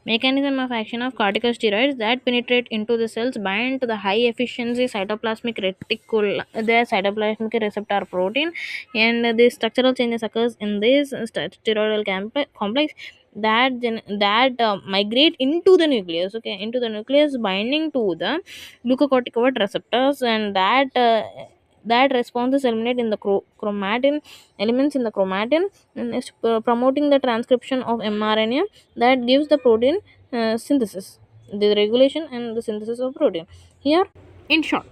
Mechanism of action of corticosteroids that penetrate into the cells bind to the high efficiency cytoplasmic reticule, the cytoplasmic receptor protein, and the structural changes occurs in this steroidal complex that migrate into the nucleus. Okay, into the nucleus, binding to the glucocorticoid receptors, and that responses eliminate in the chromatin elements in the chromatin, and is promoting the transcription of mRNA that gives the protein synthesis, the regulation and the synthesis of protein. Here, in short,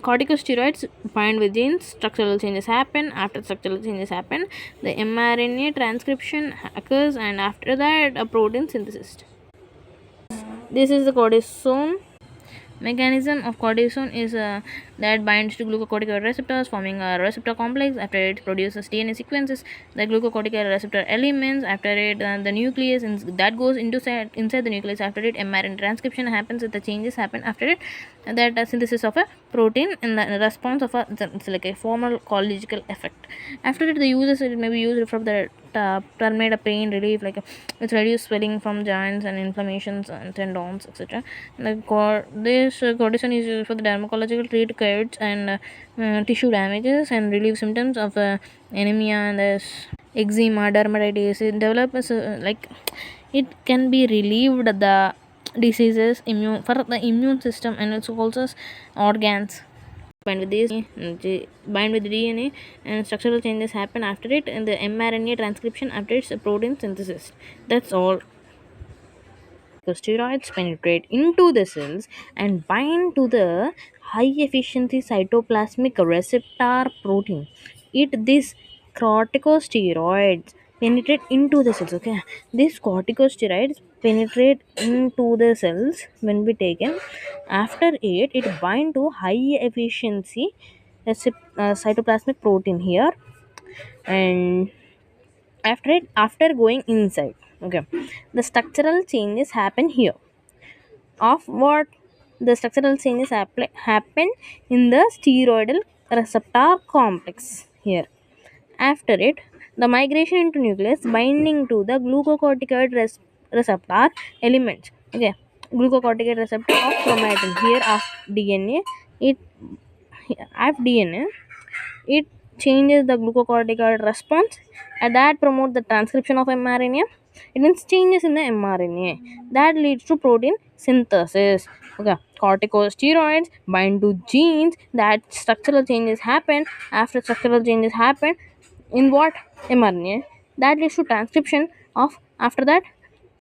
corticosteroids bind with genes, structural changes happen. After structural changes happen, the mRNA transcription occurs, and after that, a protein synthesis. This is the cortisone. Mechanism of cortisone is that binds to glucocorticoid receptors, forming a receptor complex. After it produces DNA sequences, the glucocorticoid receptor elements. After it, the nucleus that goes inside the nucleus. After it, mRNA transcription happens. The changes happen after it. That synthesis of a protein in the response of it's like a formal collegial effect. After it, the uses it may be used for the terminate a pain relief, like it's reduce swelling from joints and inflammations and tendons, etc. Like this cortisone is used for the dermatological treat cuts and tissue damages and relieve symptoms of anemia and eczema, dermatitis. It develops like it can be relieved the diseases immune for the immune system, and it also organs bind with this bind with DNA, and structural changes happen after it, and the mRNA transcription after its protein synthesis. That's all. The steroids penetrate into the cells and bind to the high efficiency cytoplasmic receptor protein. These corticosteroids penetrate into the cells. Okay, these corticosteroids penetrate into the cells when be taken. After it bind to high efficiency cytoplasmic protein here, and after going inside. Okay, the structural changes happen here of what the structural changes happen in the steroidal receptor complex here. After it, the migration into nucleus binding to the glucocorticoid receptor elements. Okay, glucocorticoid receptor of chromatin here of DNA. It of DNA, it changes the glucocorticoid response, and that promotes the transcription of mRNA. It means changes in the mRNA that leads to protein synthesis. Okay, corticosteroids bind to genes that structural changes happen. After structural changes happen in what mRNA, that leads to transcription of after that